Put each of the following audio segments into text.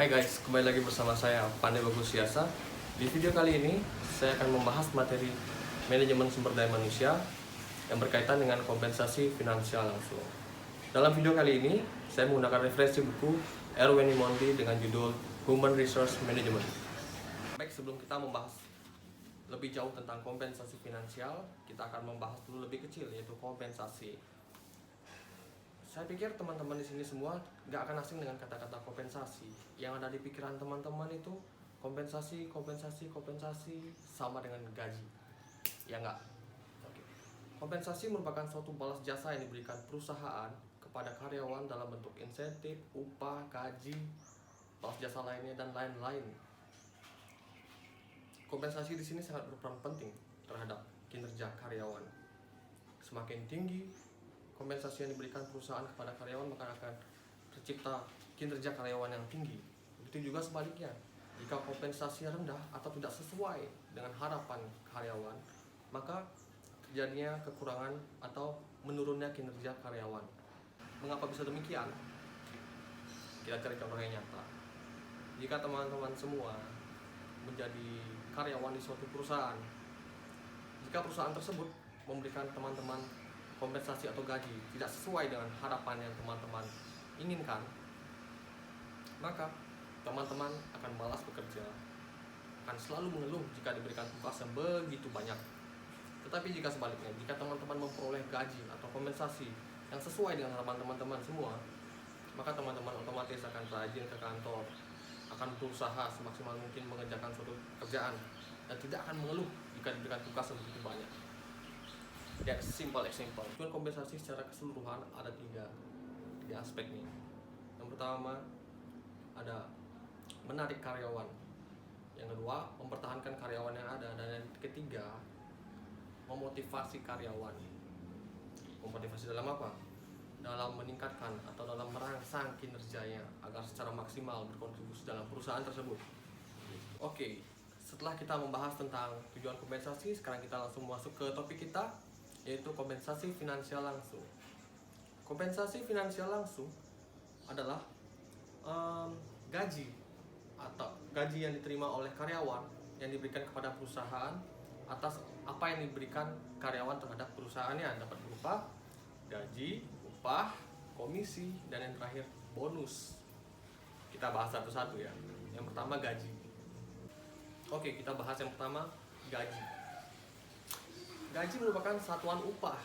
Hai guys, kembali lagi bersama saya Pandey Bagus Siasa. Di video kali ini saya akan membahas materi manajemen sumber daya manusia yang berkaitan dengan kompensasi finansial langsung. Dalam video kali ini saya menggunakan referensi buku Erwin Monti dengan judul Human Resource Management. Baik, sebelum kita membahas lebih jauh tentang kompensasi finansial, kita akan membahas dulu lebih kecil, yaitu kompensasi. Saya pikir teman-teman di sini semua nggak akan asing dengan kata-kata kompensasi. Yang ada di pikiran teman-teman itu kompensasi sama dengan gaji. Ya nggak? Oke. Kompensasi merupakan suatu balas jasa yang diberikan perusahaan kepada karyawan dalam bentuk insentif, upah, gaji, balas jasa lainnya dan lain-lain. Kompensasi di sini sangat berperan penting terhadap kinerja karyawan. Semakin tinggi kompensasi yang diberikan perusahaan kepada karyawan, maka akan tercipta kinerja karyawan yang tinggi. Begitu juga sebaliknya, jika kompensasi rendah atau tidak sesuai dengan harapan karyawan, maka terjadinya kekurangan atau menurunnya kinerja karyawan. Mengapa bisa demikian? Kita cari contoh yang nyata. Jika teman-teman semua menjadi karyawan di suatu perusahaan, jika perusahaan tersebut memberikan teman-teman kompensasi atau gaji tidak sesuai dengan harapan yang teman-teman inginkan, maka teman-teman akan malas bekerja, akan selalu mengeluh jika diberikan tugas yang begitu banyak. Tetapi jika sebaliknya, jika teman-teman memperoleh gaji atau kompensasi yang sesuai dengan harapan teman-teman semua, maka teman-teman otomatis akan rajin ke kantor, akan berusaha semaksimal mungkin mengerjakan suatu kerjaan, dan tidak akan mengeluh jika diberikan tugas yang begitu banyak. Ya, simple. Tujuan kompensasi secara keseluruhan ada tiga aspek nih. Yang pertama ada menarik karyawan, yang kedua mempertahankan karyawan yang ada, dan yang ketiga memotivasi karyawan. Memotivasi dalam apa? Dalam meningkatkan atau dalam merangsang kinerjanya agar secara maksimal berkontribusi dalam perusahaan tersebut. Oke, setelah kita membahas tentang tujuan kompensasi, sekarang kita langsung masuk ke topik kita, yaitu kompensasi finansial langsung. Kompensasi finansial langsung adalah gaji atau gaji yang diterima oleh karyawan yang diberikan kepada perusahaan atas apa yang diberikan karyawan terhadap perusahaannya, dapat berupa gaji, upah, komisi, dan yang terakhir bonus. Kita bahas satu-satu ya. Yang pertama gaji. Oke, kita bahas yang pertama, gaji. Gaji merupakan satuan upah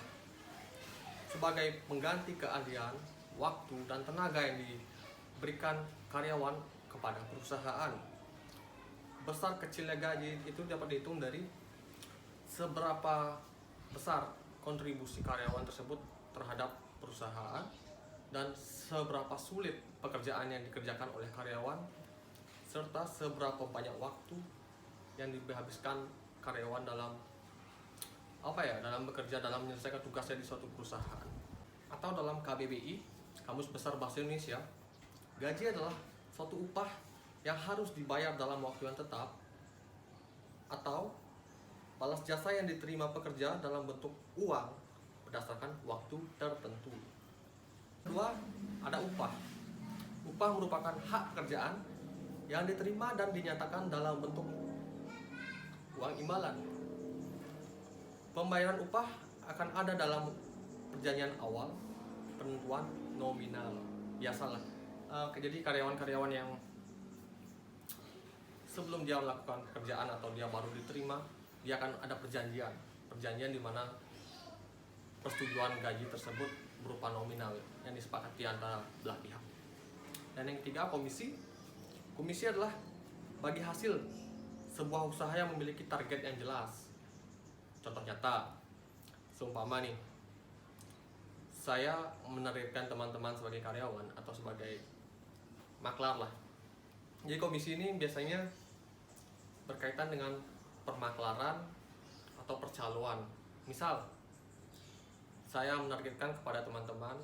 sebagai pengganti keahlian, waktu, dan tenaga yang diberikan karyawan kepada perusahaan. Besar kecilnya gaji itu dapat dihitung dari seberapa besar kontribusi karyawan tersebut terhadap perusahaan dan seberapa sulit pekerjaan yang dikerjakan oleh karyawan, serta seberapa banyak waktu yang dihabiskan karyawan dalam bekerja, dalam menyelesaikan tugasnya di suatu perusahaan. Atau dalam KBBI, Kamus Besar Bahasa Indonesia, gaji adalah suatu upah yang harus dibayar dalam waktu yang tetap atau balas jasa yang diterima pekerja dalam bentuk uang berdasarkan waktu tertentu. Kedua, ada upah. Upah merupakan hak pekerjaan yang diterima dan dinyatakan dalam bentuk uang imbalan. Pembayaran upah akan ada dalam perjanjian awal, penentuan nominal. Biasalah. Jadi karyawan-karyawan yang sebelum dia melakukan pekerjaan atau dia baru diterima, dia akan ada perjanjian di mana persetujuan gaji tersebut berupa nominal yang disepakati antara belah pihak. Dan yang ketiga, komisi. Komisi adalah bagi hasil sebuah usaha yang memiliki target yang jelas. Contoh nyata, seumpama nih, saya menerima teman-teman sebagai karyawan atau sebagai maklar lah. Jadi komisi ini biasanya berkaitan dengan permaklaran atau percaloan. Misal, saya menargetkan kepada teman-teman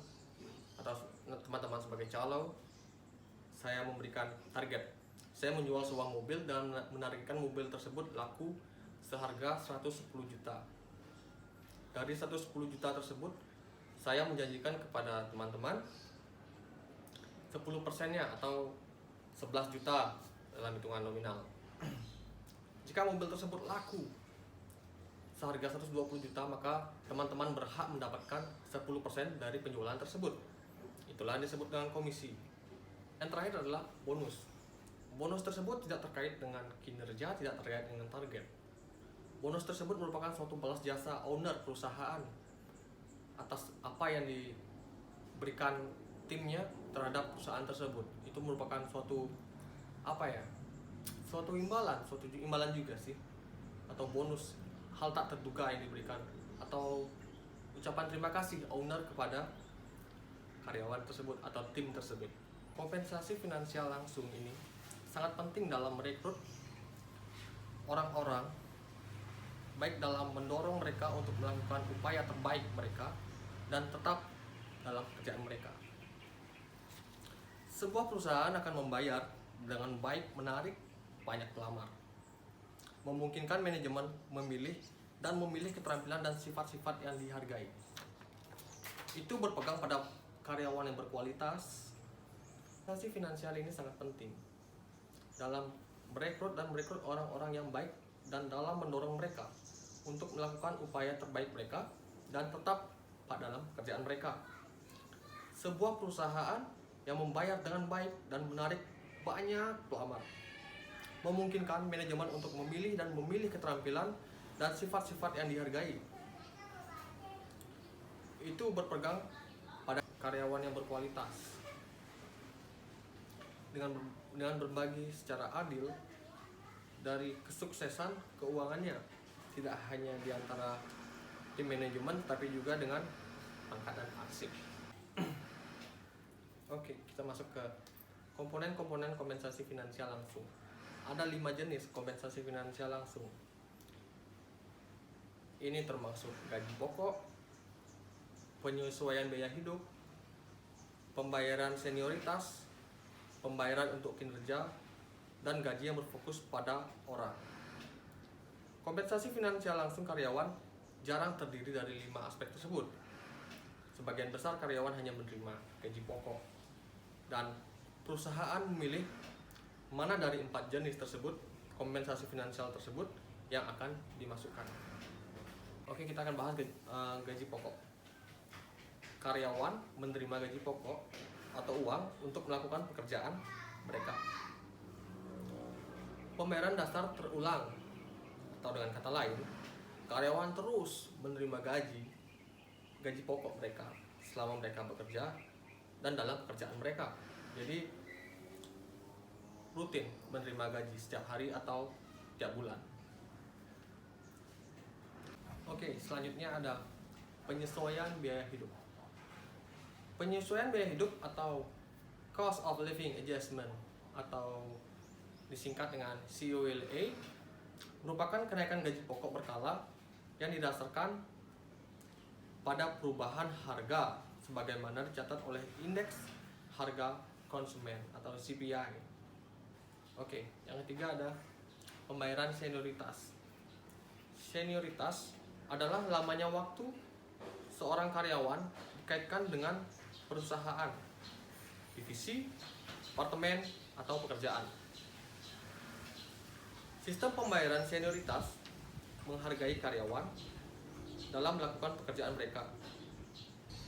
atau teman-teman sebagai calo, saya memberikan target. Saya menjual sebuah mobil dan menargetkan mobil tersebut laku seharga 110 juta. Dari 110 juta tersebut, saya menjanjikan kepada teman-teman 10%-nya atau 11 juta dalam hitungan nominal. Jika mobil tersebut laku seharga 120 juta, maka teman-teman berhak mendapatkan 10% dari penjualan tersebut. Itulah yang disebut dengan komisi. Yang terakhir adalah bonus. Bonus tersebut tidak terkait dengan kinerja, tidak terkait dengan target. Bonus tersebut merupakan suatu balas jasa owner perusahaan atas apa yang diberikan timnya terhadap perusahaan tersebut. Itu merupakan suatu imbalan juga sih, atau bonus, hal tak terduga yang diberikan, atau ucapan terima kasih owner kepada karyawan tersebut atau tim tersebut. Kompensasi finansial langsung ini sangat penting dalam merekrut orang-orang, baik dalam mendorong mereka untuk melakukan upaya terbaik mereka dan tetap dalam pekerjaan mereka. Sebuah perusahaan akan membayar dengan baik menarik banyak pelamar, memungkinkan manajemen memilih keterampilan dan sifat-sifat yang dihargai. Itu berpegang pada karyawan yang berkualitas. Kompensasi finansial ini sangat penting dalam merekrut orang-orang yang baik dan dalam mendorong mereka untuk melakukan upaya terbaik mereka dan tetap pada dalam pekerjaan mereka. Sebuah perusahaan yang membayar dengan baik dan menarik banyak pelamar, memungkinkan manajemen untuk memilih keterampilan dan sifat-sifat yang dihargai. Itu berpegang pada karyawan yang berkualitas. Dengan berbagi secara adil dari kesuksesan keuangannya, tidak hanya di antara tim manajemen tapi juga dengan pangkat dan arsip. Oke, kita masuk ke komponen-komponen kompensasi finansial langsung. Ada 5 jenis kompensasi finansial langsung. Ini termasuk gaji pokok, penyesuaian biaya hidup, pembayaran senioritas, pembayaran untuk kinerja, dan gaji yang berfokus pada orang. Kompensasi finansial langsung karyawan jarang terdiri dari 5 aspek tersebut. Sebagian besar karyawan hanya menerima gaji pokok, dan perusahaan memilih mana dari 4 jenis tersebut, kompensasi finansial tersebut yang akan dimasukkan. Oke, kita akan bahas gaji pokok. Karyawan menerima gaji pokok atau uang untuk melakukan pekerjaan mereka. Pembayaran dasar terulang, atau dengan kata lain, karyawan terus menerima gaji pokok mereka selama mereka bekerja dan dalam pekerjaan mereka. Jadi rutin menerima gaji setiap hari atau tiap bulan. Oke, selanjutnya ada penyesuaian biaya hidup. Penyesuaian biaya hidup atau cost of living adjustment atau disingkat dengan COLA merupakan kenaikan gaji pokok berkala yang didasarkan pada perubahan harga sebagaimana dicatat oleh indeks harga konsumen atau CPI. Oke, yang ketiga ada pembayaran senioritas. Senioritas adalah lamanya waktu seorang karyawan dikaitkan dengan perusahaan, divisi, departemen, atau pekerjaan. Sistem pembayaran senioritas menghargai karyawan dalam melakukan pekerjaan mereka.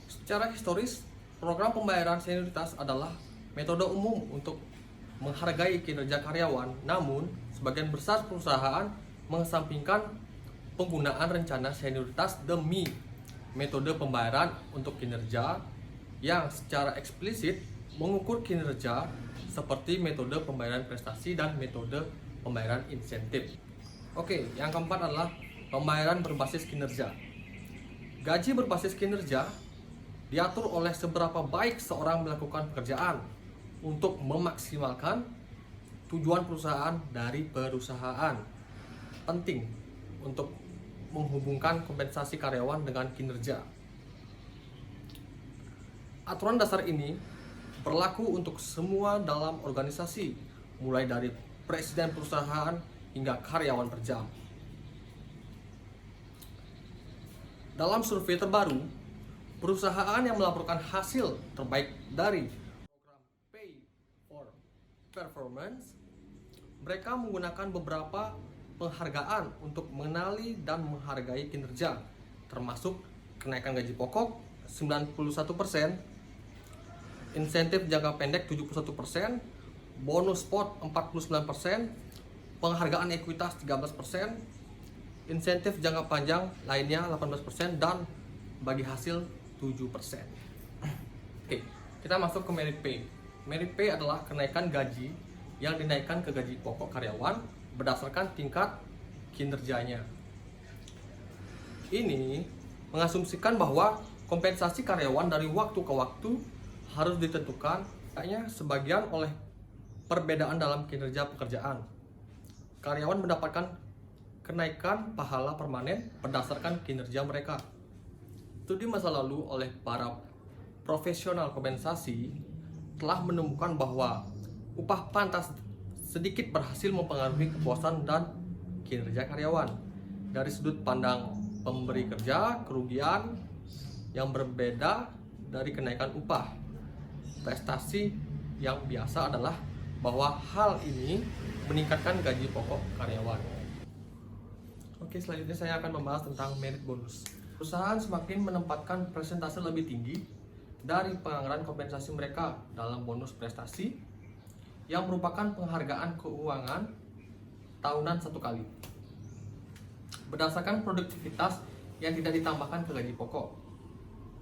Secara historis, program pembayaran senioritas adalah metode umum untuk menghargai kinerja karyawan, namun sebagian besar perusahaan mengesampingkan penggunaan rencana senioritas demi metode pembayaran untuk kinerja yang secara eksplisit mengukur kinerja seperti metode pembayaran prestasi dan metode pembayaran insentif. Oke, yang keempat adalah pembayaran berbasis kinerja. Gaji berbasis kinerja diatur oleh seberapa baik seorang melakukan pekerjaan untuk memaksimalkan tujuan perusahaan dari perusahaan. Penting untuk menghubungkan kompensasi karyawan dengan kinerja. Aturan dasar ini berlaku untuk semua dalam organisasi, mulai dari presiden perusahaan hingga karyawan per jam. Dalam survei terbaru, perusahaan yang melaporkan hasil terbaik dari program Pay for performance, mereka menggunakan beberapa penghargaan untuk mengenali dan menghargai kinerja, termasuk kenaikan gaji pokok 91%, insentif jangka pendek 71%, bonus spot 49%, penghargaan ekuitas 13%, insentif jangka panjang lainnya 18%, dan bagi hasil 7%. Oke, kita masuk ke merit pay. Merit pay adalah kenaikan gaji yang dinaikkan ke gaji pokok karyawan berdasarkan tingkat kinerjanya. Ini mengasumsikan bahwa kompensasi karyawan dari waktu ke waktu harus ditentukan hanya sebagian oleh perbedaan dalam kinerja pekerjaan. Karyawan mendapatkan kenaikan pahala permanen berdasarkan kinerja mereka. Studi masa lalu oleh para profesional kompensasi telah menemukan bahwa upah pantas sedikit berhasil mempengaruhi kepuasan dan kinerja karyawan. Dari sudut pandang pemberi kerja, kerugian yang berbeda dari kenaikan upah. Prestasi yang biasa adalah bahwa hal ini meningkatkan gaji pokok karyawan. Oke, selanjutnya saya akan membahas tentang merit bonus. Perusahaan semakin menempatkan persentase lebih tinggi dari penganggaran kompensasi mereka dalam bonus prestasi yang merupakan penghargaan keuangan tahunan satu kali berdasarkan produktivitas yang tidak ditambahkan ke gaji pokok.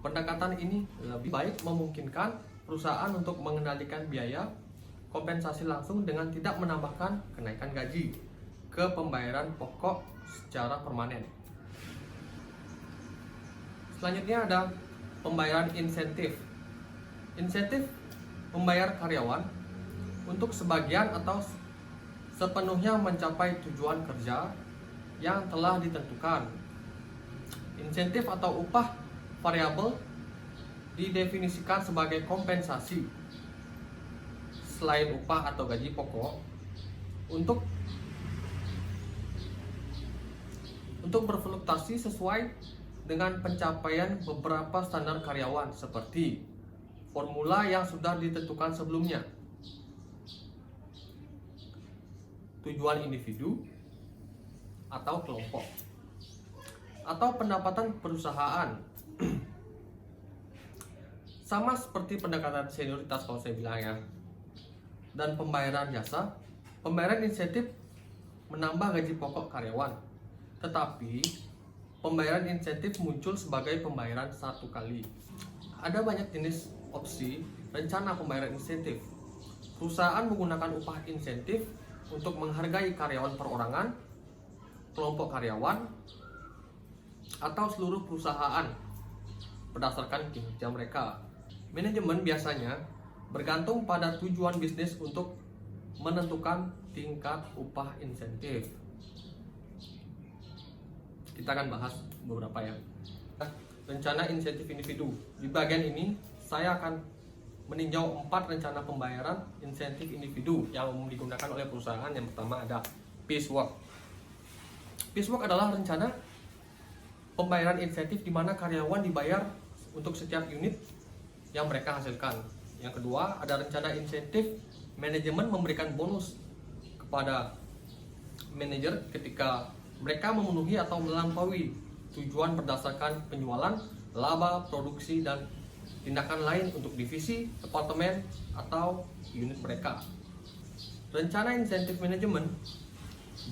Pendekatan ini lebih baik memungkinkan perusahaan untuk mengendalikan biaya kompensasi langsung dengan tidak menambahkan kenaikan gaji ke pembayaran pokok secara permanen. Selanjutnya ada pembayaran insentif. Insentif membayar karyawan untuk sebagian atau sepenuhnya mencapai tujuan kerja yang telah ditentukan. Insentif atau upah variabel didefinisikan sebagai kompensasi selain upah atau gaji pokok untuk berfluktuasi sesuai dengan pencapaian beberapa standar karyawan seperti formula yang sudah ditentukan sebelumnya, tujuan individu atau kelompok, atau pendapatan perusahaan. Sama seperti pendekatan senioritas kalau saya bilang ya. Dan pembayaran jasa, pembayaran insentif menambah gaji pokok karyawan. Tetapi pembayaran insentif muncul sebagai pembayaran satu kali. Ada banyak jenis opsi rencana pembayaran insentif. Perusahaan menggunakan upah insentif untuk menghargai karyawan perorangan, kelompok karyawan, atau seluruh perusahaan berdasarkan kinerja mereka. Manajemen biasanya bergantung pada tujuan bisnis untuk menentukan tingkat upah insentif. Kita akan bahas beberapa ya. Rencana insentif individu. Di bagian ini saya akan meninjau 4 rencana pembayaran insentif individu yang umum digunakan oleh perusahaan. Yang pertama ada piecework. Piecework adalah rencana pembayaran insentif di mana karyawan dibayar untuk setiap unit yang mereka hasilkan. Yang kedua ada rencana insentif manajemen memberikan bonus kepada manajer ketika mereka memenuhi atau melampaui tujuan berdasarkan penjualan, laba, produksi, dan tindakan lain untuk divisi, departemen, atau unit mereka. Rencana insentif manajemen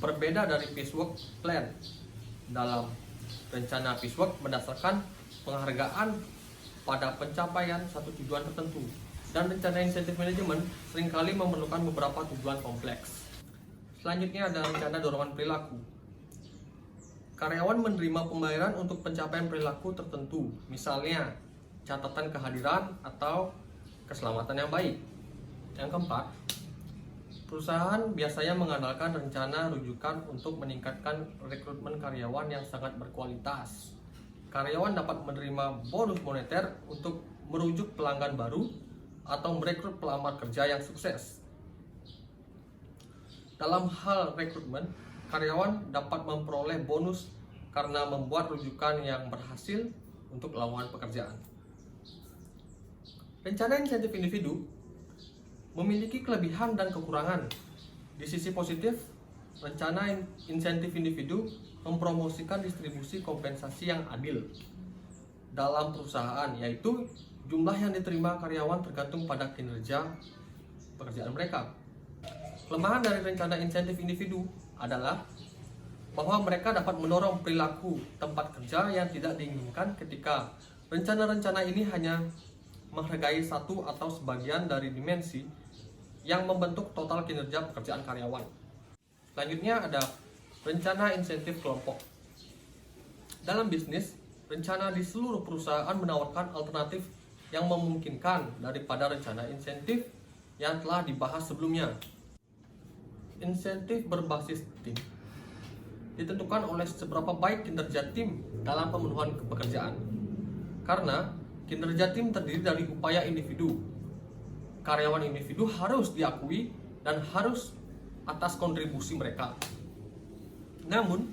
berbeda dari piecework plan. Dalam rencana piecework berdasarkan penghargaan pada pencapaian satu tujuan tertentu, dan rencana insentif manajemen seringkali memerlukan beberapa tujuan kompleks. Selanjutnya ada rencana dorongan perilaku. Karyawan menerima pembayaran untuk pencapaian perilaku tertentu, misalnya catatan kehadiran atau keselamatan yang baik. Yang keempat, perusahaan biasanya mengandalkan rencana rujukan untuk meningkatkan rekrutmen karyawan yang sangat berkualitas. Karyawan dapat menerima bonus moneter untuk merujuk pelanggan baru atau merekrut pelamar kerja yang sukses. Dalam hal rekrutmen, karyawan dapat memperoleh bonus karena membuat rujukan yang berhasil untuk lowongan pekerjaan. Rencana insentif individu memiliki kelebihan dan kekurangan. Di sisi positif, rencana insentif individu mempromosikan distribusi kompensasi yang adil dalam perusahaan, yaitu jumlah yang diterima karyawan tergantung pada kinerja pekerjaan mereka. Kelemahan dari rencana insentif individu adalah bahwa mereka dapat mendorong perilaku tempat kerja yang tidak diinginkan ketika rencana-rencana ini hanya menghargai satu atau sebagian dari dimensi yang membentuk total kinerja pekerjaan karyawan. Selanjutnya ada rencana insentif kelompok. Dalam bisnis, rencana di seluruh perusahaan menawarkan alternatif yang memungkinkan daripada rencana insentif yang telah dibahas sebelumnya. Insentif berbasis tim ditentukan oleh seberapa baik kinerja tim dalam pemenuhan pekerjaan. Karena kinerja tim terdiri dari upaya individu. Karyawan individu harus diakui dan harus atas kontribusi mereka. Namun,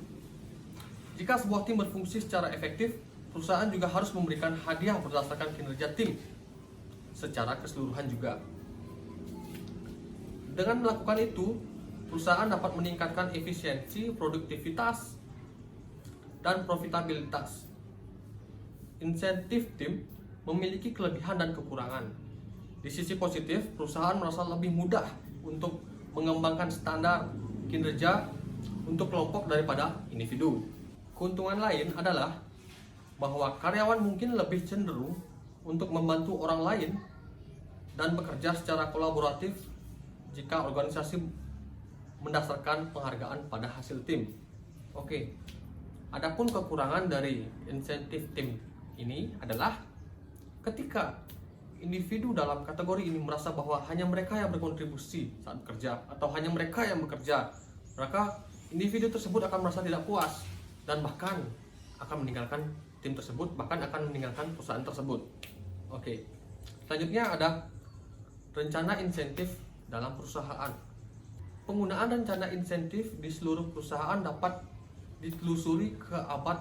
jika sebuah tim berfungsi secara efektif, perusahaan juga harus memberikan hadiah berdasarkan kinerja tim secara keseluruhan juga. Dengan melakukan itu, perusahaan dapat meningkatkan efisiensi, produktivitas, dan profitabilitas. Insentif tim memiliki kelebihan dan kekurangan. Di sisi positif, perusahaan merasa lebih mudah untuk mengembangkan standar kinerja untuk kelompok daripada individu. Keuntungan lain adalah bahwa karyawan mungkin lebih cenderung untuk membantu orang lain dan bekerja secara kolaboratif jika organisasi mendasarkan penghargaan pada hasil tim. Oke. Adapun kekurangan dari insentif tim ini adalah ketika individu dalam kategori ini merasa bahwa hanya mereka yang berkontribusi saat bekerja atau hanya mereka yang bekerja, maka individu tersebut akan merasa tidak puas dan bahkan akan meninggalkan tim tersebut, bahkan akan meninggalkan perusahaan tersebut. Oke. Selanjutnya ada rencana insentif dalam perusahaan. Penggunaan rencana insentif di seluruh perusahaan dapat ditelusuri ke abad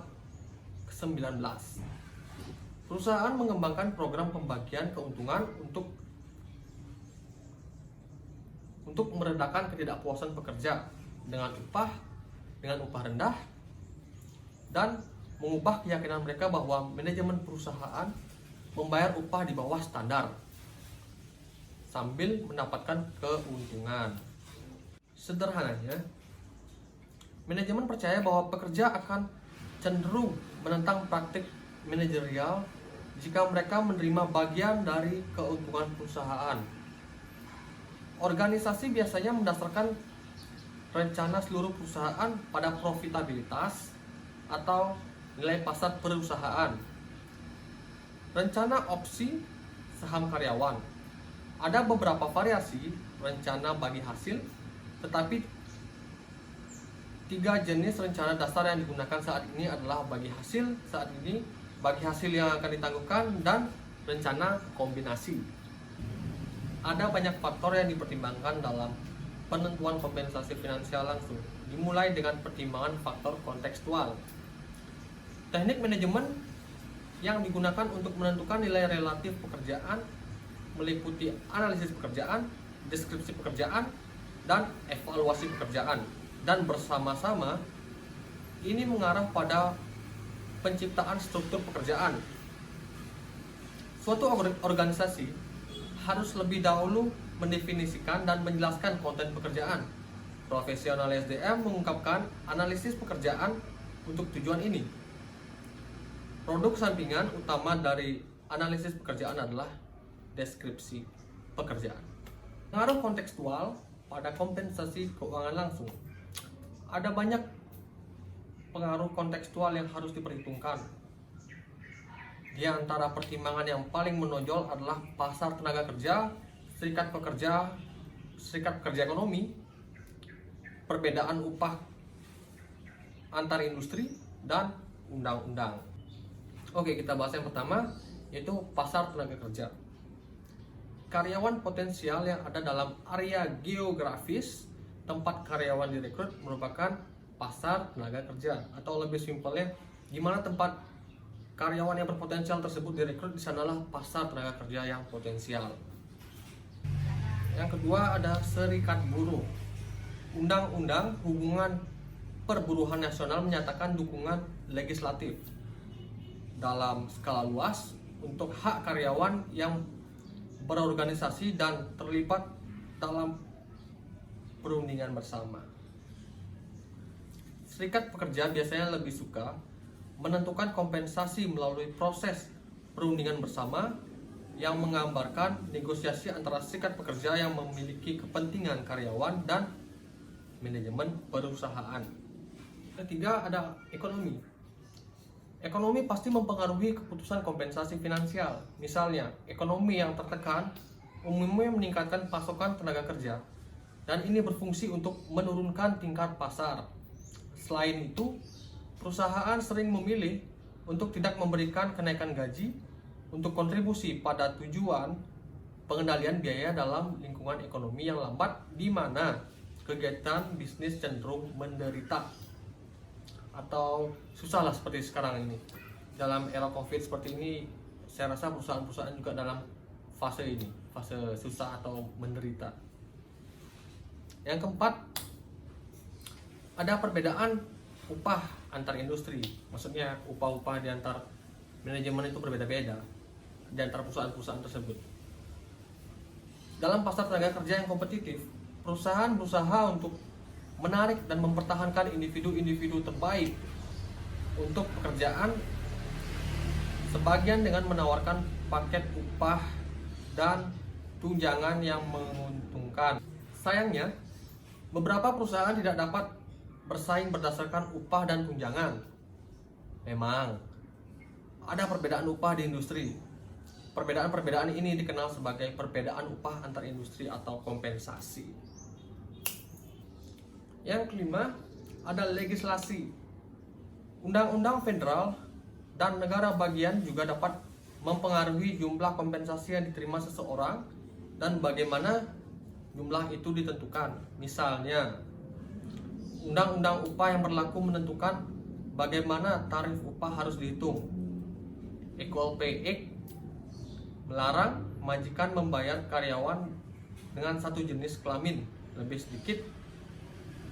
ke-19. Perusahaan mengembangkan program pembagian keuntungan untuk meredakan ketidakpuasan pekerja dengan upah rendah dan mengubah keyakinan mereka bahwa manajemen perusahaan membayar upah di bawah standar sambil mendapatkan keuntungan. Sederhananya, manajemen percaya bahwa pekerja akan cenderung menentang praktik manajerial jika mereka menerima bagian dari keuntungan perusahaan. Organisasi biasanya mendasarkan rencana seluruh perusahaan pada profitabilitas atau nilai pasar perusahaan. Rencana opsi saham karyawan. Ada beberapa variasi rencana bagi hasil, tetapi 3 jenis rencana dasar yang digunakan saat ini adalah bagi hasil saat ini, bagi hasil yang akan ditangguhkan, dan rencana kombinasi. Ada banyak faktor yang dipertimbangkan dalam penentuan kompensasi finansial langsung, dimulai dengan pertimbangan faktor kontekstual. Teknik manajemen yang digunakan untuk menentukan nilai relatif pekerjaan meliputi analisis pekerjaan, deskripsi pekerjaan, dan evaluasi pekerjaan. Dan bersama-sama ini mengarah pada penciptaan struktur pekerjaan. Suatu organisasi harus lebih dahulu mendefinisikan dan menjelaskan konten pekerjaan. Profesional SDM mengungkapkan analisis pekerjaan untuk tujuan ini. Produk sampingan utama dari analisis pekerjaan adalah deskripsi pekerjaan. Pengaruh kontekstual pada kompensasi keuangan langsung. Ada banyak pengaruh kontekstual yang harus diperhitungkan. Di antara pertimbangan yang paling menonjol adalah pasar tenaga kerja, serikat pekerja ekonomi, perbedaan upah antar industri, dan undang-undang. Oke, kita bahas yang pertama, yaitu pasar tenaga kerja. Karyawan potensial yang ada dalam area geografis tempat karyawan direkrut merupakan pasar tenaga kerja, atau lebih simpelnya, gimana tempat karyawan yang berpotensial tersebut direkrut, di sanalah pasar tenaga kerja yang potensial. Yang kedua ada serikat buruh. Undang-undang Hubungan Perburuhan Nasional menyatakan dukungan legislatif dalam skala luas untuk hak karyawan yang berorganisasi dan terlibat dalam perundingan bersama. Serikat pekerja biasanya lebih suka menentukan kompensasi melalui proses perundingan bersama yang menggambarkan negosiasi antara serikat pekerja yang memiliki kepentingan karyawan dan manajemen perusahaan. Ketiga ada ekonomi. Ekonomi pasti mempengaruhi keputusan kompensasi finansial. Misalnya, ekonomi yang tertekan umumnya meningkatkan pasokan tenaga kerja dan ini berfungsi untuk menurunkan tingkat pasar. Selain itu, perusahaan sering memilih untuk tidak memberikan kenaikan gaji untuk kontribusi pada tujuan pengendalian biaya dalam lingkungan ekonomi yang lambat di mana kegiatan bisnis cenderung menderita atau susah lah seperti sekarang ini. Dalam era COVID seperti ini, saya rasa perusahaan-perusahaan juga dalam fase ini, fase susah atau menderita. Yang keempat, ada perbedaan upah antar industri. Maksudnya upah-upah di antar manajemen itu berbeda-beda di antara perusahaan-perusahaan tersebut. Dalam pasar tenaga kerja yang kompetitif, perusahaan berusaha untuk menarik dan mempertahankan individu-individu terbaik untuk pekerjaan, sebagian dengan menawarkan paket upah dan tunjangan yang menguntungkan. Sayangnya, beberapa perusahaan tidak dapat bersaing berdasarkan upah dan tunjangan. Memang ada perbedaan upah di industri. Perbedaan-perbedaan ini dikenal sebagai perbedaan upah antar industri atau kompensasi. Yang kelima, ada legislasi. Undang-undang federal dan negara bagian juga dapat mempengaruhi jumlah kompensasi yang diterima seseorang dan bagaimana jumlah itu ditentukan. Misalnya, undang-undang upah yang berlaku menentukan bagaimana tarif upah harus dihitung. Equal Pay Act melarang majikan membayar karyawan dengan satu jenis kelamin lebih sedikit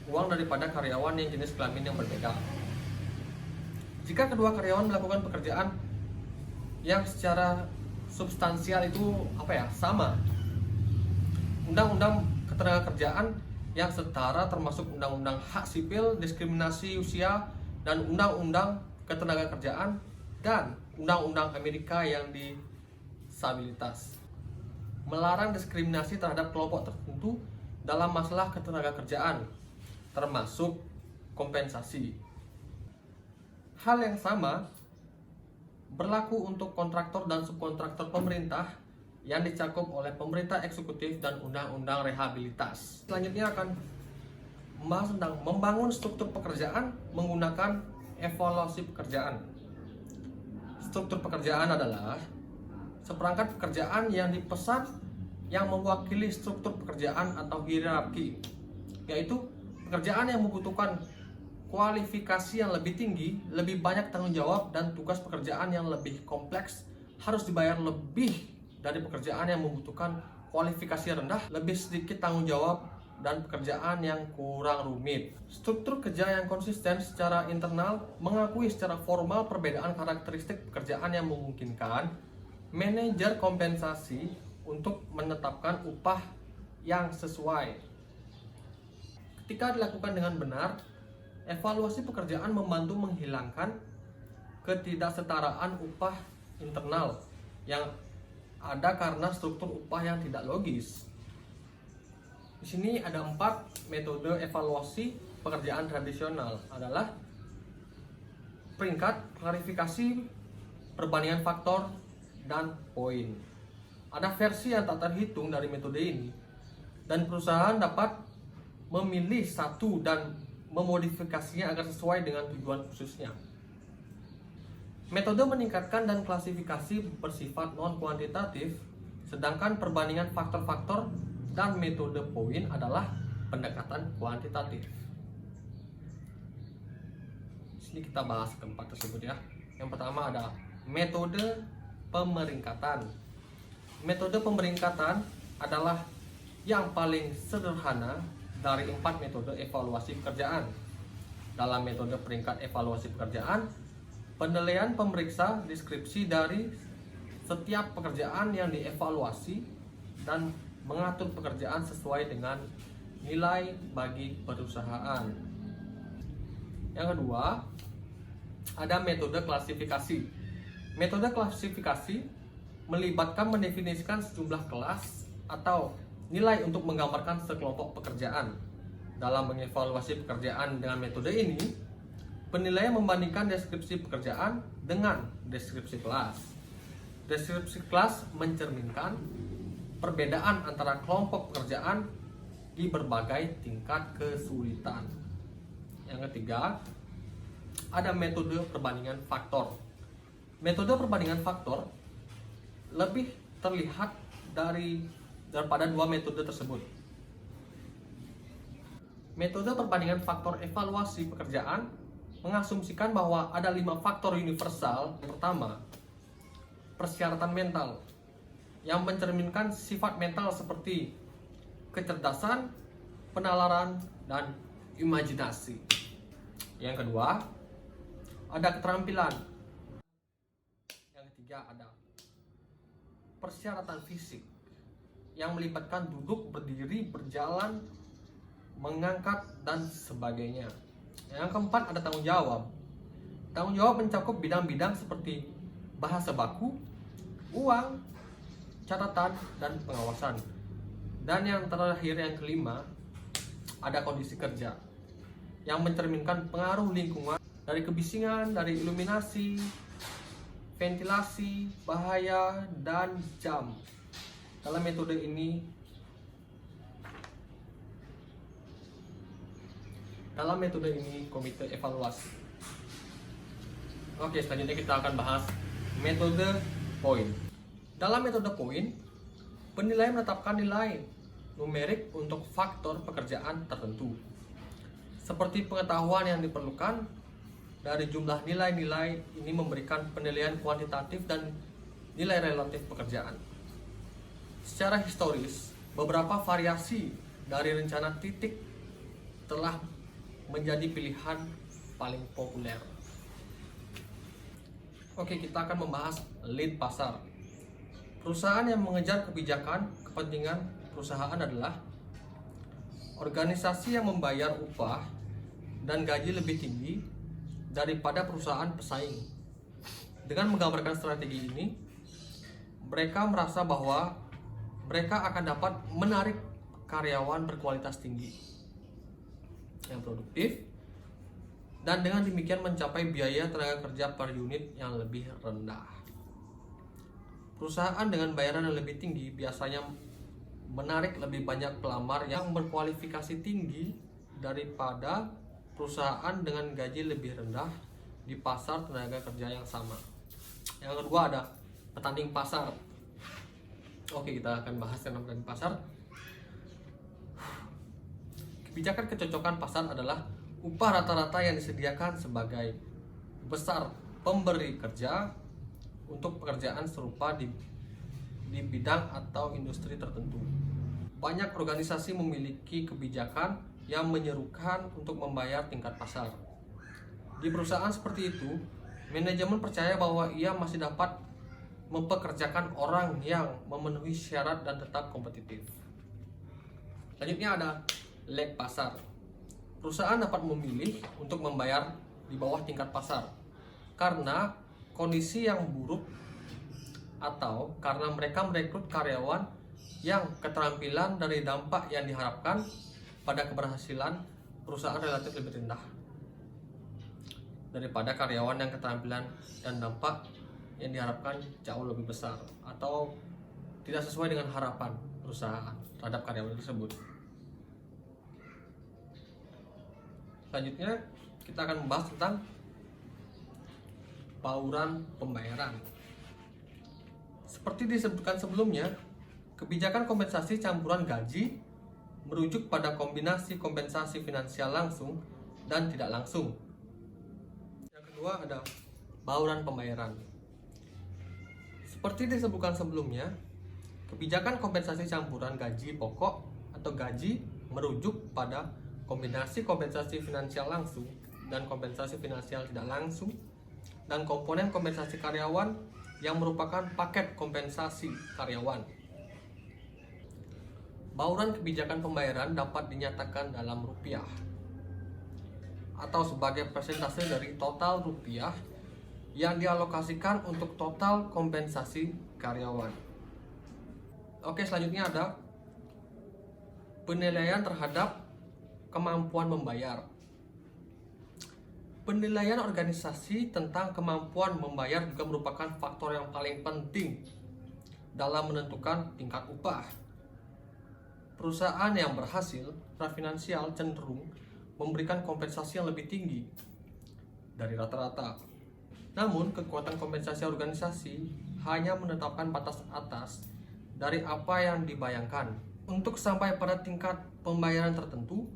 uang daripada karyawan yang jenis kelamin yang berbeda. Jika kedua karyawan melakukan pekerjaan yang secara substansial itu sama, undang-undang ketenagakerjaan yang setara termasuk undang-undang hak sipil, diskriminasi usia, dan undang-undang ketenagakerjaan dan undang-undang Amerika yang disabilitas melarang diskriminasi terhadap kelompok tertentu dalam masalah ketenagakerjaan, termasuk kompensasi. Hal yang sama berlaku untuk kontraktor dan subkontraktor pemerintah yang dicakup oleh pemerintah eksekutif dan undang-undang rehabilitas. Selanjutnya akan membahas tentang membangun struktur pekerjaan menggunakan evaluasi pekerjaan. Struktur pekerjaan adalah seperangkat pekerjaan yang dipesan yang mewakili struktur pekerjaan atau hierarki, yaitu pekerjaan yang membutuhkan kualifikasi yang lebih tinggi, lebih banyak tanggung jawab, dan tugas pekerjaan yang lebih kompleks harus dibayar lebih dari pekerjaan yang membutuhkan kualifikasi rendah, lebih sedikit tanggung jawab, dan pekerjaan yang kurang rumit. Struktur kerja yang konsisten secara internal mengakui secara formal perbedaan karakteristik pekerjaan yang memungkinkan manajer kompensasi untuk menetapkan upah yang sesuai. Ketika dilakukan dengan benar, evaluasi pekerjaan membantu menghilangkan ketidaksetaraan upah internal yang ada karena struktur upah yang tidak logis. Di sini ada 4 metode evaluasi pekerjaan tradisional, adalah peringkat, klarifikasi, perbandingan faktor, dan poin. Ada versi yang tak terhitung dari metode ini, dan perusahaan dapat memilih satu dan memodifikasinya agar sesuai dengan tujuan khususnya. Metode meningkatkan dan klasifikasi bersifat non-kuantitatif, sedangkan perbandingan faktor-faktor dan metode poin adalah pendekatan kuantitatif. Sini kita bahas keempat tersebut ya. Yang pertama ada metode pemeringkatan. Metode pemeringkatan adalah yang paling sederhana dari 4 metode evaluasi pekerjaan. Dalam metode peringkat evaluasi pekerjaan, penilaian pemeriksa deskripsi dari setiap pekerjaan yang dievaluasi dan mengatur pekerjaan sesuai dengan nilai bagi perusahaan. Yang kedua, ada metode klasifikasi. Metode klasifikasi melibatkan mendefinisikan sejumlah kelas atau nilai untuk menggambarkan sekelompok pekerjaan. Dalam mengevaluasi pekerjaan dengan metode ini, penilaian membandingkan deskripsi pekerjaan dengan deskripsi kelas. Deskripsi kelas mencerminkan perbedaan antara kelompok pekerjaan di berbagai tingkat kesulitan. Yang ketiga, ada metode perbandingan faktor. Metode perbandingan faktor lebih terlihat daripada dua metode tersebut. Metode perbandingan faktor evaluasi pekerjaan mengasumsikan bahwa ada 5 faktor universal. Yang pertama, persyaratan mental yang mencerminkan sifat mental seperti kecerdasan, penalaran, dan imajinasi. Yang kedua, ada keterampilan. Yang ketiga, ada persyaratan fisik yang melibatkan duduk, berdiri, berjalan, mengangkat, dan sebagainya. Yang keempat, ada tanggung jawab. Tanggung jawab mencakup bidang-bidang seperti bahasa baku, uang, catatan, dan pengawasan. Dan yang terakhir, yang kelima, ada kondisi kerja yang mencerminkan pengaruh lingkungan dari kebisingan, dari iluminasi, ventilasi, bahaya, dan jam. Dalam metode ini komite evaluasi. Oke, selanjutnya kita akan bahas metode poin. Dalam metode poin, penilaian menetapkan nilai numerik untuk faktor pekerjaan tertentu, seperti pengetahuan yang diperlukan. Dari jumlah nilai-nilai ini memberikan penilaian kuantitatif dan nilai relatif pekerjaan. Secara historis, beberapa variasi dari rencana titik telah menjadi pilihan paling populer. Oke, kita akan membahas lead pasar. Perusahaan yang mengejar kebijakan kepentingan perusahaan adalah organisasi yang membayar upah dan gaji lebih tinggi daripada perusahaan pesaing. Dengan menggambarkan strategi ini, mereka merasa bahwa mereka akan dapat menarik karyawan berkualitas tinggi yang produktif, dan dengan demikian mencapai biaya tenaga kerja per unit yang lebih rendah. Perusahaan dengan bayaran yang lebih tinggi biasanya menarik lebih banyak pelamar yang berkualifikasi tinggi daripada perusahaan dengan gaji lebih rendah di pasar tenaga kerja yang sama. Yang kedua, ada petanding pasar. Oke, kita akan bahas tentang petanding pasar. Kebijakan kecocokan pasar adalah upah rata-rata yang disediakan sebagai besar pemberi kerja untuk pekerjaan serupa di bidang atau industri tertentu. Banyak organisasi memiliki kebijakan yang menyerukan untuk membayar tingkat pasar. Di perusahaan seperti itu, manajemen percaya bahwa ia masih dapat mempekerjakan orang yang memenuhi syarat dan tetap kompetitif. Selanjutnya ada lag pasar. Perusahaan dapat memilih untuk membayar di bawah tingkat pasar karena kondisi yang buruk atau karena mereka merekrut karyawan yang keterampilan dari dampak yang diharapkan pada keberhasilan perusahaan relatif lebih rendah daripada karyawan yang keterampilan dan dampak yang diharapkan jauh lebih besar atau tidak sesuai dengan harapan perusahaan terhadap karyawan tersebut. Selanjutnya kita akan membahas tentang bauran pembayaran. Seperti disebutkan sebelumnya, kebijakan kompensasi campuran gaji merujuk pada kombinasi kompensasi finansial langsung dan tidak langsung. Yang kedua ada bauran pembayaran. Seperti disebutkan sebelumnya, kebijakan kompensasi campuran gaji pokok atau gaji merujuk pada kombinasi kompensasi finansial langsung dan kompensasi finansial tidak langsung, dan komponen kompensasi karyawan yang merupakan paket kompensasi karyawan. Bauran kebijakan pembayaran dapat dinyatakan dalam rupiah atau sebagai persentase dari total rupiah yang dialokasikan untuk total kompensasi karyawan. Oke, selanjutnya ada penilaian terhadap kemampuan membayar. Penilaian organisasi tentang kemampuan membayar juga merupakan faktor yang paling penting dalam menentukan tingkat upah. Perusahaan yang berhasil secara finansial cenderung memberikan kompensasi yang lebih tinggi dari rata-rata. Namun, kekuatan kompensasi organisasi hanya menetapkan batas atas dari apa yang dibayangkan. Untuk sampai pada tingkat pembayaran tertentu,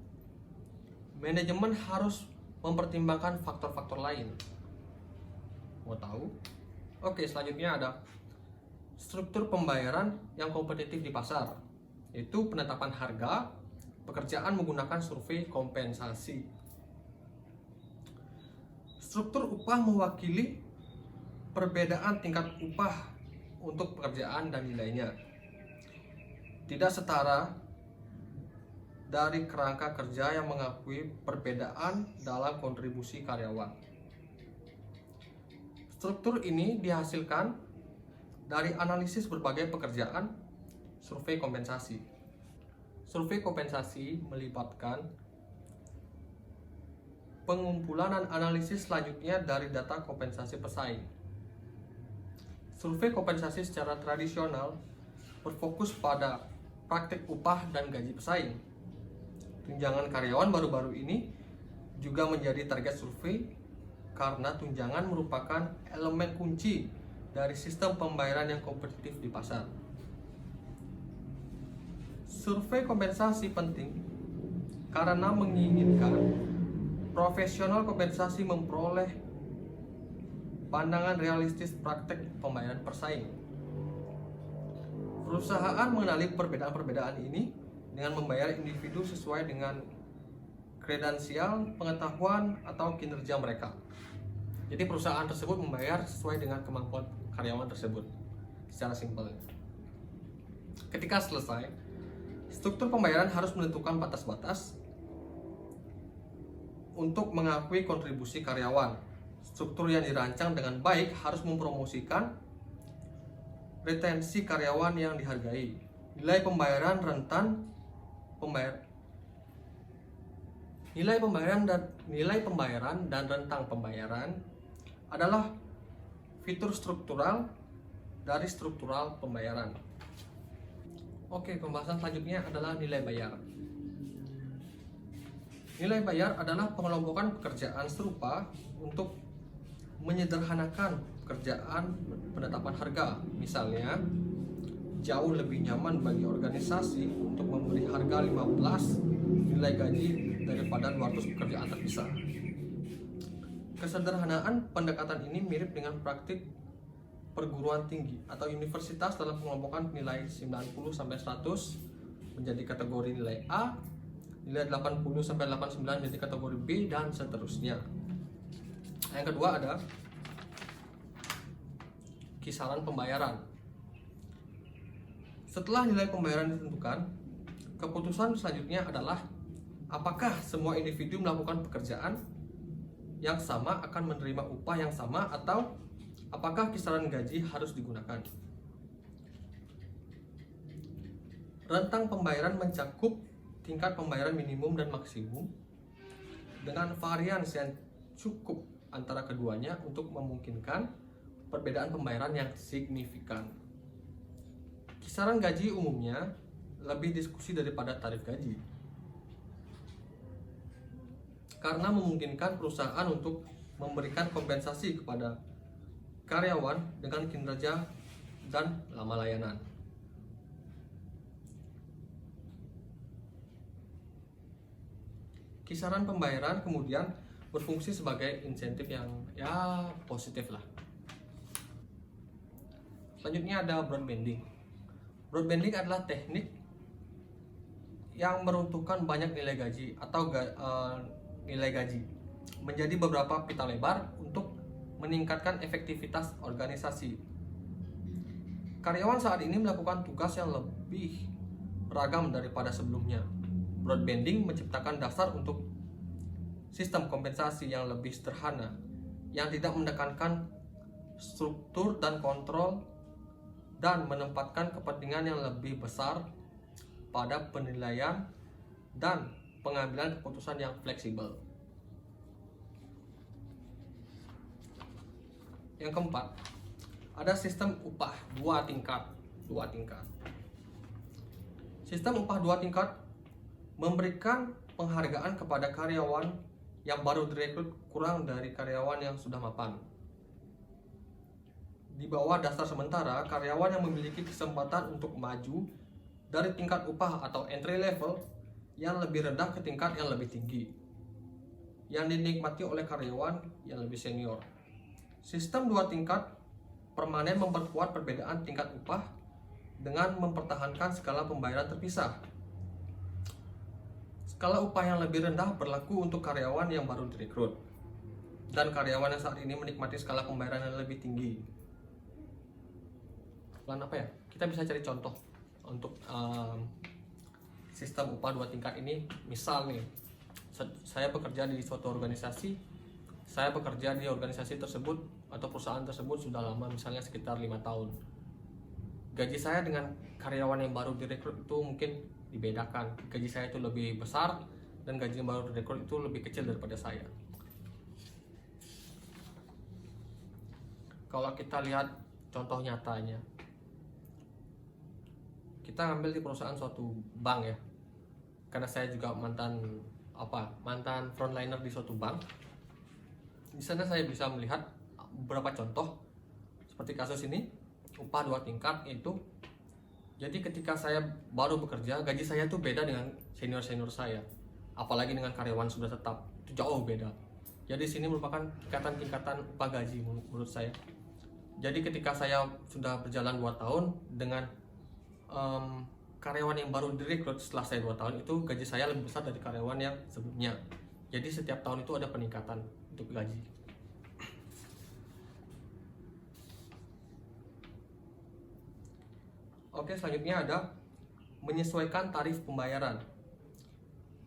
manajemen harus mempertimbangkan faktor-faktor lain. Mau tahu? Oke, selanjutnya ada struktur pembayaran yang kompetitif di pasar, yaitu penetapan harga pekerjaan menggunakan survei kompensasi. Struktur upah mewakili perbedaan tingkat upah untuk pekerjaan dan nilainya. Tidak setara dari kerangka kerja yang mengakui perbedaan dalam kontribusi karyawan. Struktur ini dihasilkan dari analisis berbagai pekerjaan survei kompensasi. Survei kompensasi melibatkan pengumpulan dan analisis selanjutnya dari data kompensasi pesaing. Survei kompensasi secara tradisional berfokus pada praktik upah dan gaji pesaing. Tunjangan karyawan baru-baru ini juga menjadi target survei karena tunjangan merupakan elemen kunci dari sistem pembayaran yang kompetitif di pasar. Survei kompensasi penting karena menginginkan profesional kompensasi memperoleh pandangan realistis praktek pembayaran persaing. Perusahaan mengenali perbedaan-perbedaan ini dengan membayar individu sesuai dengan kredensial, pengetahuan, atau kinerja mereka. Jadi perusahaan tersebut membayar sesuai dengan kemampuan karyawan tersebut. Secara simpel. Ketika selesai, struktur pembayaran harus menentukan batas-batas untuk mengakui kontribusi karyawan. Struktur yang dirancang dengan baik harus mempromosikan retensi karyawan yang dihargai. Nilai pembayaran dan rentang pembayaran adalah fitur struktural dari struktural pembayaran. Oke, pembahasan selanjutnya adalah nilai bayar. Nilai bayar adalah pengelompokan pekerjaan serupa untuk menyederhanakan pekerjaan penetapan harga. Misalnya, jauh lebih nyaman bagi organisasi untuk memberi harga 15 nilai gaji daripada 200 pekerjaan terpisah. Kesederhanaan pendekatan ini mirip dengan praktik perguruan tinggi atau universitas dalam pengelompokan nilai 90-100 menjadi kategori nilai A, nilai 80-89 menjadi kategori B, dan seterusnya. Yang kedua ada kisaran pembayaran. Setelah nilai pembayaran ditentukan, keputusan selanjutnya adalah apakah semua individu melakukan pekerjaan yang sama akan menerima upah yang sama, atau apakah kisaran gaji harus digunakan. Rentang pembayaran mencakup tingkat pembayaran minimum dan maksimum dengan varians yang cukup antara keduanya untuk memungkinkan perbedaan pembayaran yang signifikan. Kisaran gaji umumnya lebih diskusi daripada tarif gaji, karena memungkinkan perusahaan untuk memberikan kompensasi kepada karyawan dengan kinerja dan lama layanan. Kisaran pembayaran kemudian berfungsi sebagai insentif yang positif lah. Selanjutnya ada broad banding. Broad banding adalah teknik yang meruntuhkan banyak nilai gaji atau nilai gaji menjadi beberapa pita lebar untuk meningkatkan efektivitas organisasi. Karyawan saat ini melakukan tugas yang lebih beragam daripada sebelumnya. Broadbanding menciptakan dasar untuk sistem kompensasi yang lebih sederhana, yang tidak menekankan struktur dan kontrol, dan menempatkan kepentingan yang lebih besar pada penilaian dan pengambilan keputusan yang fleksibel. Yang keempat, ada sistem upah dua tingkat. Sistem upah dua tingkat memberikan penghargaan kepada karyawan yang baru direkrut kurang dari karyawan yang sudah mapan. Di bawah dasar sementara, karyawan yang memiliki kesempatan untuk maju dari tingkat upah atau entry level yang lebih rendah ke tingkat yang lebih tinggi, yang dinikmati oleh karyawan yang lebih senior. Sistem dua tingkat permanen memperkuat perbedaan tingkat upah dengan mempertahankan skala pembayaran terpisah. Skala upah yang lebih rendah berlaku untuk karyawan yang baru direkrut, dan karyawan yang saat ini menikmati skala pembayaran yang lebih tinggi. Kita bisa cari contoh untuk sistem upah dua tingkat ini. Misal nih, saya bekerja di suatu organisasi, saya bekerja di organisasi tersebut atau perusahaan tersebut sudah lama, misalnya sekitar 5 tahun. Gaji saya dengan karyawan yang baru direkrut itu mungkin dibedakan. Gaji saya itu lebih besar dan gaji yang baru direkrut itu lebih kecil daripada saya. Kalau kita lihat contoh nyatanya, kita ambil di perusahaan suatu bank ya, karena saya juga mantan frontliner di suatu bank. Di sana saya bisa melihat beberapa contoh seperti kasus ini, upah dua tingkat itu. Jadi ketika saya baru bekerja, gaji saya itu beda dengan senior saya, apalagi dengan karyawan sudah tetap, itu jauh beda. Jadi sini merupakan tingkatan upah gaji menurut saya. Jadi ketika saya sudah berjalan 2 tahun dengan karyawan yang baru direkrut setelah saya 2 tahun, itu gaji saya lebih besar dari karyawan yang sebelumnya. Jadi setiap tahun itu ada peningkatan untuk gaji. Oke, selanjutnya ada menyesuaikan tarif pembayaran.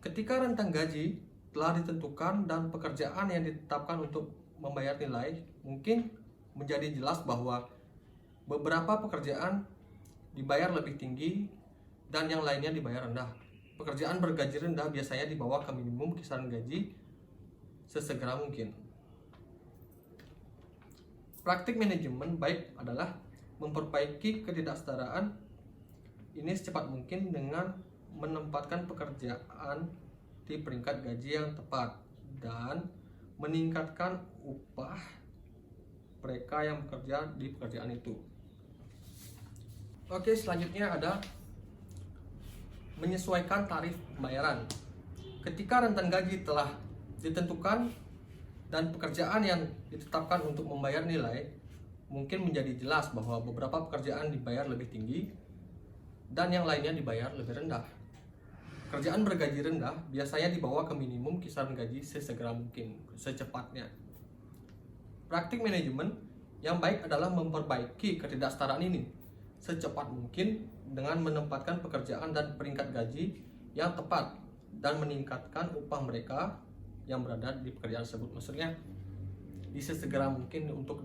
Ketika rentang gaji telah ditentukan dan pekerjaan yang ditetapkan untuk membayar nilai, mungkin menjadi jelas bahwa beberapa pekerjaan dibayar lebih tinggi dan yang lainnya dibayar rendah. Pekerjaan bergaji rendah biasanya dibawa ke minimum kisaran gaji sesegera mungkin. Praktik manajemen baik adalah memperbaiki ketidaksetaraan ini secepat mungkin dengan menempatkan pekerjaan di peringkat gaji yang tepat dan meningkatkan upah mereka yang bekerja di pekerjaan itu. Oke, selanjutnya ada menyesuaikan tarif pembayaran. Ketika rentang gaji telah ditentukan dan pekerjaan yang ditetapkan untuk membayar nilai, mungkin menjadi jelas bahwa beberapa pekerjaan dibayar lebih tinggi dan yang lainnya dibayar lebih rendah. Pekerjaan bergaji rendah biasanya dibawa ke minimum kisaran gaji sesegera mungkin, secepatnya. Praktik manajemen yang baik adalah memperbaiki ketidaksetaraan ini secepat mungkin dengan menempatkan pekerjaan dan peringkat gaji yang tepat dan meningkatkan upah mereka yang berada di pekerjaan tersebut. Maksudnya sesegera mungkin untuk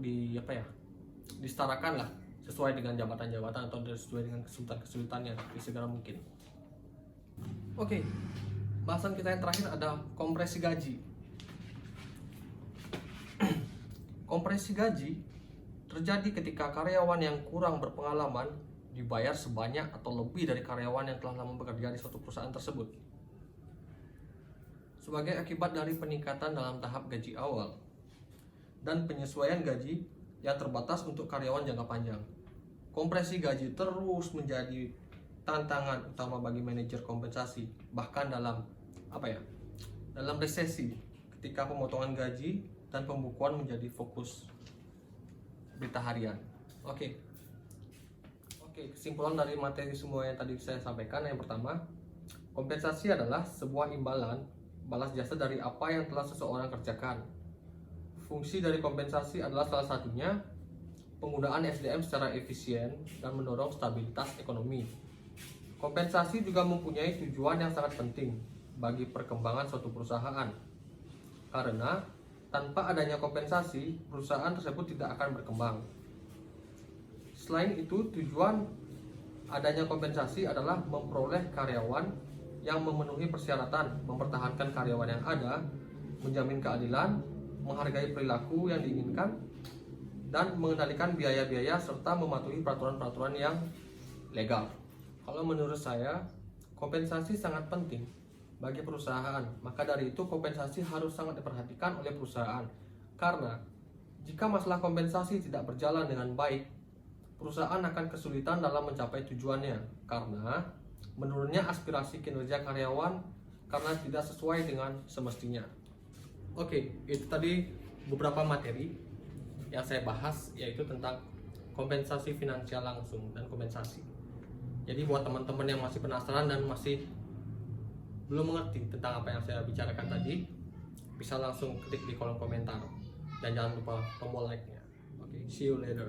disetarakan lah sesuai dengan jabatan-jabatan atau sesuai dengan kesulitan-kesulitannya sesegera mungkin. Oke, bahasan kita yang terakhir ada kompresi gaji. Kompresi gaji terjadi ketika karyawan yang kurang berpengalaman dibayar sebanyak atau lebih dari karyawan yang telah lama bekerja di suatu perusahaan tersebut. Sebagai akibat dari peningkatan dalam tahap gaji awal dan penyesuaian gaji yang terbatas untuk karyawan jangka panjang, kompresi gaji terus menjadi tantangan utama bagi manajer kompensasi, bahkan dalam resesi, ketika pemotongan gaji dan pembukuan menjadi fokus berita harian. Oke, kesimpulan dari materi semua yang tadi saya sampaikan. Yang pertama, Kompensasi adalah sebuah imbalan balas jasa dari apa yang telah seseorang kerjakan. Fungsi dari kompensasi adalah salah satunya penggunaan SDM secara efisien dan mendorong stabilitas ekonomi. Kompensasi juga mempunyai tujuan yang sangat penting bagi perkembangan suatu perusahaan. Karena tanpa adanya kompensasi, perusahaan tersebut tidak akan berkembang. Selain itu, tujuan adanya kompensasi adalah memperoleh karyawan yang memenuhi persyaratan, mempertahankan karyawan yang ada, menjamin keadilan, menghargai perilaku yang diinginkan, dan mengendalikan biaya-biaya serta mematuhi peraturan-peraturan yang legal. Kalau menurut saya, kompensasi sangat penting bagi perusahaan. Maka dari itu kompensasi harus sangat diperhatikan oleh perusahaan. Karena jika masalah kompensasi tidak berjalan dengan baik, perusahaan akan kesulitan dalam mencapai tujuannya karena menurunnya aspirasi kinerja karyawan karena tidak sesuai dengan semestinya. Oke, itu tadi beberapa materi yang saya bahas, yaitu tentang kompensasi finansial langsung dan kompensasi. Jadi buat teman-teman yang masih penasaran dan masih belum mengerti tentang apa yang saya bicarakan tadi, bisa langsung klik di kolom komentar dan jangan lupa tombol like-nya. Oke, see you later.